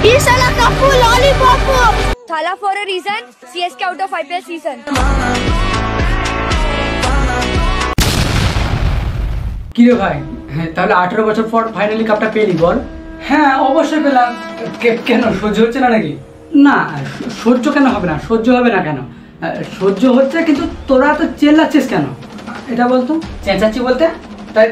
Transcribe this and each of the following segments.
He said a couple lollipop. Thala for a reason. CSK out of IPL season. কি রে ভাই, হ্যাঁ তাহলে 18 বছর পর ফাইনালি কাপটা পেলি বল? হ্যাঁ অবশ্যই পেলাম। কেন সহ্য হচ্ছে না নাকি? না সহ্য কেন হবে না, সহ্য হবে না কেন? সহ্য হচ্ছে, কিন্তু তোরা তো চেল্লাচ্ছিস কেন এটা বলতো? চেঁচাচ্ছি বলতে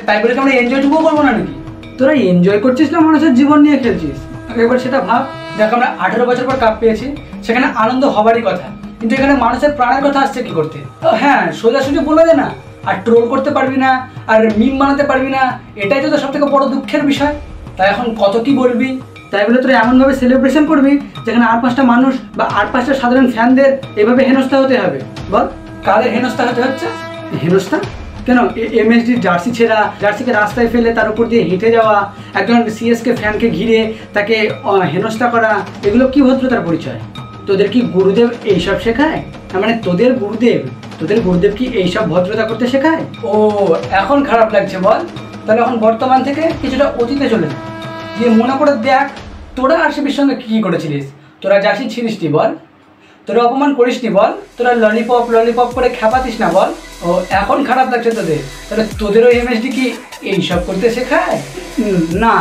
তাই বলে কি আমরা এনজয়টুকুও করবো না নাকি? তোরা এনজয় করছিস না মানুষের জীবন নিয়ে খেলছিস? একবার সেটা ভাব। দেখ আমরা 18 বছর পর কাপ পেয়েছি, সেখানে আনন্দ হবারই কথা, কিন্তু এখানে মানুষের প্রাণের কথা আসছে কি করতে? হ্যাঁ সোজাসুজি বলে দে না, আর ট্রোল করতে পারবি না, আর মিম বানাতে পারবি না, এটাই তো সব থেকে বড় দুঃখের বিষয়। তাই এখন কত কি বলবি? তাই বলে তোরা এমনভাবে সেলিব্রেশন করবি যেখানে আর 5টা মানুষ বা আর 5টা সাধারণ ফ্যানদের এভাবে হেনস্থা হতে হবে? বল কাদের হেনস্থা হতে হচ্ছে? হেনস্থা কেন? এমএসডি জার্সি ছেঁড়া, জার্সিকে রাস্তায় ফেলে তার উপর দিয়ে হেঁটে যাওয়া, একজন সিএসকে ফ্যানকে ঘিরে তাকে হেনস্থা করা, এগুলো কি ভদ্রতার পরিচয়? তোদের কি গুরুদেব এইসব শেখায়? মানে তোদের গুরুদেব কি এইসব ভদ্রতা করতে শেখায়? ও এখন খারাপ লাগছে বল? তাহলে এখন বর্তমান থেকে কিছুটা অতীতে চলে যা, দিয়ে মনে করে দেখ তোরা আরসিবির সঙ্গে কী করেছিলিস। তোরা জার্সি ছিনিস নি বল? তোরা অপমান করিস নি বল? তোরা ললিপপ করে খেপাতিস না বল? ও এখন খারাপ লাগছে তোদের? তাহলে তোদেরও এমএসডি কি এইসব করতে শেখায়? না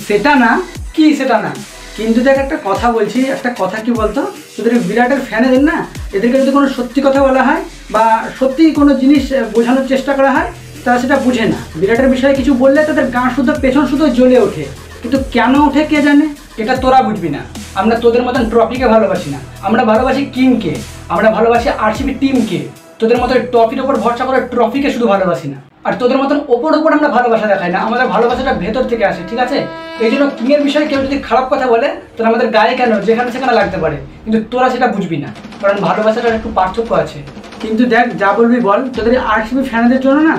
সেটা না। কি সেটা না? কিন্তু দেখ একটা কথা বলছি, একটা কথা কি বলতো, তোদের বিরাটের ফ্যানেদের না, এদেরকে যদি কোনো সত্যি কথা বলা হয় বা সত্যি কোনো জিনিস বোঝানোর চেষ্টা করা হয়, তারা সেটা বুঝে না। বিরাটের বিষয়ে কিছু বললে তাদের গা শুদ্ধ পেছন শুদ্ধ জ্বলে ওঠে, কিন্তু কেন ওঠে কে জানে? এটা তোরা বুঝবি না। আমরা তোদের মতন ট্রফিকে ভালোবাসি না, আমরা ভালোবাসি কিংকে, আমরা ভালোবাসি আরসিবি টিমকে। তোদের মতো ট্রফির ওপর ভরসা করে ট্রফিকে শুধু ভালোবাসি না, আর তোদের মতন ওপর আমরা ভালোবাসা দেখাই না, আমাদের ভালোবাসাটা ভেতর থেকে আসে, ঠিক আছে? এই জন্য কিংয়ের বিষয়ে কেউ যদি খারাপ কথা বলে তাহলে আমাদের গায়ে কেন যেখানে সেখানে লাগতে পারে, কিন্তু তোরা সেটা বুঝবি না, কারণ ভালোবাসাটার একটু পার্থক্য আছে। কিন্তু দেখ যা বলবি বল, তোদের আরসিবি ফ্যানদের জন্য না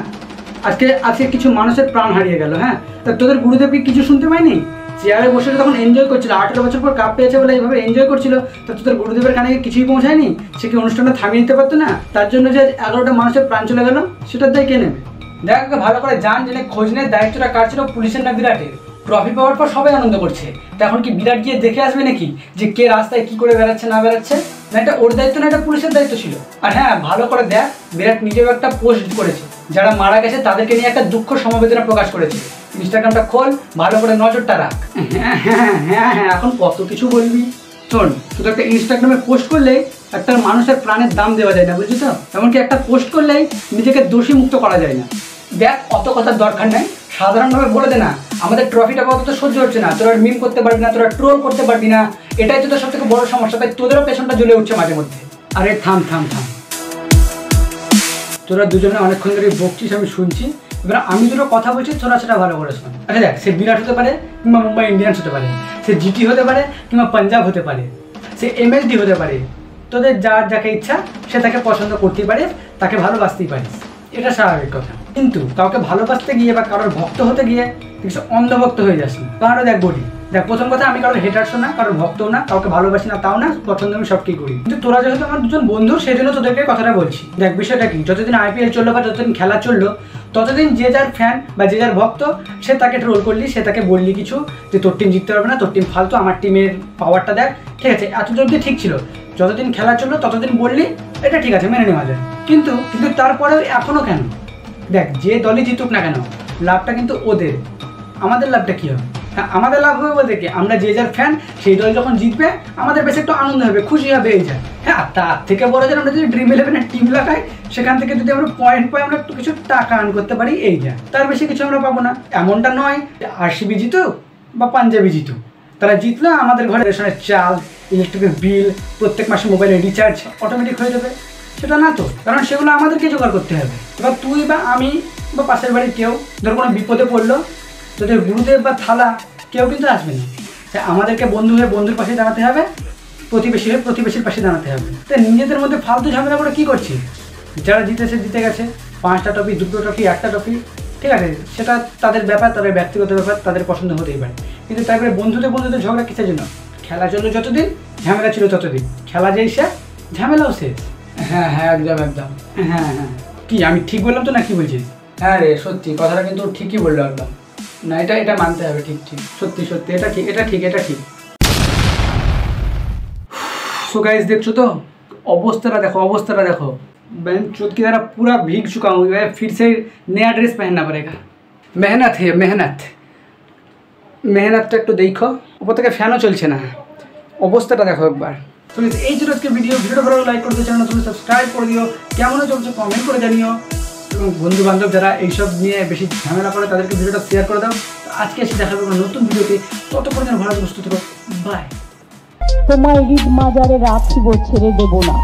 আজকে কিছু মানুষের প্রাণ হারিয়ে গেল। হ্যাঁ তা তোদের গুরুদেব কি কিছু শুনতে পায়নি? চেয়ারে বসে তখন এনজয় করছিল, 18 বছর পর কাপ পেয়েছে বলে এইভাবে এনজয় করছিল, তো তোদের গুরুদেবের কানে কিছুই পৌঁছায়নি? সে কি অনুষ্ঠানটা থামিয়ে নিতে পারতো না? তার জন্য যে 11টা মানুষের প্রাণ চলে গেল, সেটার দায় কে নেবে? দেখ ভালো করে জান জেনে খোঁজ নে, দায়িত্বটা কার ছিল? পুলিশের না বিরাটের? ট্রফি পাওয়ার পর সবাই আনন্দ করছে, তা এখন কি বিরাট গিয়ে দেখে আসবে নাকি যে কে রাস্তায় কি করে বেড়াচ্ছে না বেড়াচ্ছে? না এটা ওর দায়িত্ব না, এটা পুলিশের দায়িত্ব ছিল। আর হ্যাঁ ভালো করে দেখ, বিরাট নিজেও একটা পোস্ট করেছে, যারা মারা গেছে তাদেরকে নিয়ে একটা দুঃখ সমবেদনা প্রকাশ করেছে। ইনস্টাগ্রামটা খোল, ভালো করে নজরটা রাখ। হ্যাঁ এখন কত কিছু বলবি। শোন, শুধু একটা ইনস্টাগ্রামে পোস্ট করলেই একটা মানুষের প্রাণের দাম দেওয়া যায় না, বুঝলি তো? এমনকি একটা পোস্ট করলেই নিজেকে দোষী মুক্ত করা যায় না। দেখ অত কথার দরকার নেই, সাধারণভাবে বলে দে না আমাদের ট্রফিটা পাওয়া তো সহ্য হচ্ছে না, তোরা মিম করতে পারবি না, তোরা ট্রোল করতে পারবি না, এটাই তো তোর সব থেকে বড় সমস্যা। তাই তোদেরও পেছনটা জ্বলে উঠছে মাঝে মধ্যে। আরে থাম, তোরা দুজনে অনেকক্ষণ ধরে বকছিস, আমি শুনছি, এবার আমি দুটো কথা বলছি, তোরা সেটা ভালো করে শোন। আচ্ছা দেখ, সে বিরাট হতে পারে কিংবা মুম্বাই ইন্ডিয়ান্স হতে পারে, সে জিটি হতে পারে কিংবা পাঞ্জাব হতে পারে, সে এমএসডি হতে পারে, তোদের যাকে ইচ্ছা সে তাকে পছন্দ করতেই পারিস, তাকে ভালোবাসতেই পারিস, এটা স্বাভাবিক কথা। কিন্তু কাউকে ভালোবাসতে গিয়ে বা কারোর ভক্ত হতে গিয়ে কিছু অন্ধভক্ত হয়ে যাস না। কারণ দেখ বলি, দেখ প্রথম কথা, আমি কারোর হেটারসও না, কারোর ভক্তও না, কাউকে ভালোবাসি না তাও না, পছন্দ আমি সবকেই করি। কিন্তু তোরা যেহেতু আমার দুজন বন্ধু, সেই জন্য তোদেরকে কথাটা বলছি। দেখ বিষয়টা কি, যতদিন আইপিএল চললো বা যতদিন খেলা চললো, ততদিন যে যার ফ্যান বা যে যার ভক্ত সে তাকে ট্রোল করলি, সে তাকে বললি কিছু যে তোর টিম জিততে পারবে না, তোর টিম ফালতু, আমার টিমের পাওয়ারটা দেখ, ঠিক আছে? এতদিন অবধি ঠিক ছিল, যতদিন খেলা চললো ততদিন বললি, এটা ঠিক আছে, মেনে নেওয়া যায়। কিন্তু তারপরেও এখনও কেন? দেখ যে দলই জিতুক না কেন, লাভটা কিন্তু ওদের, আমাদের লাভটা কী হবে? হ্যাঁ আমাদের লাভ হবে বলতে কি, আমরা যে যার ফ্যান, সেই দল যখন জিতবে আমাদের বেশ একটু আনন্দ হবে, খুশি হবে, এই যায়। হ্যাঁ তার থেকে বড় যে আমরা যদি ড্রিম 11-এর টিম লাগাই, সেখান থেকে যদি আমরা পয়েন্ট পাই, আমরা একটু কিছু টাকা আর্ন করতে পারি, এই যায়। তার বেশি কিছু আমরা পাবো না। এমনটা নয় আরসিবি জিতুক বা পাঞ্জাবি জিতুক, তারা জিতলো আমাদের ঘরে রেশনের চাল, ইলেকট্রিকের বিল, প্রত্যেক মাসে মোবাইলের রিচার্জ অটোমেটিক হয়ে যাবে, সেটা না তো। কারণ সেগুলো আমাদেরকে জোগাড় করতে হবে। এবার তুই বা আমি বা পাশের বাড়ির কেউ ধর কোনো বিপদে পড়লো, তোদের গুরুদেব বা থালা কেউ কিন্তু আসবে না। তাই আমাদেরকে বন্ধু হয়ে বন্ধুর পাশে দাঁড়াতে হবে, প্রতিবেশী হয়ে প্রতিবেশীর পাশে দাঁড়াতে হবে। তাই নিজেদের মধ্যে ফালতু ঝামেলা করে কী করছি? যারা জিতেছে জিতে গেছে, 5টা ট্রফি, 2টো ট্রফি, 1টা ট্রফি, ঠিক আছে, সেটা তাদের ব্যাপার, তাদের ব্যক্তিগত ব্যাপার, তাদের পছন্দ হতেই পারে। কিন্তু তারপরে বন্ধুদের ঝগড়া কিসের জন্য? খেলা চললো যতদিন, ঝামেলা ছিল ততদিন, খেলা যেই শেষ, ঝামেলাও শেষ। হ্যাঁ একদম। হ্যাঁ কি আমি ঠিক বললাম তো না কি বলছিস? হ্যাঁ রে সত্যি, কথাটা কিন্তু ঠিকই বললো একদম। না এটা মানতে হবে, ঠিক সত্যি এটা ঠিক। सो गाइस देखो तो अवस्था देखो बहन चोट की तरह पूरा भीग चुका हूँ। फिर से नया ड्रेस पहनना पड़ेगा। मेहनत है मेहनत एक देखो ऊपर থেকে ফ্যানও চলছে না। অবস্থাটা দেখো একবার। তো এই ছিল আজকে ভিডিওটা ভালো লাইক করে দিও, চ্যানেলটা তুমি সাবস্ক্রাইব করে দিও, কেমন চলছে কমেন্ট করে জানিও, এবং বন্ধু বান্ধব যারা এইসব নিয়ে বেশি ঝামেলা করে তাদেরকে ভিডিওটা শেয়ার করে দাও। আজকে এসে দেখা হবে নতুন ভিডিওতে, ততক্ষণ যেন ভালো সুস্থ থাকো, বাই। তোমায় ঈদ মাজারে রাখিব ছেড়ে দেব না।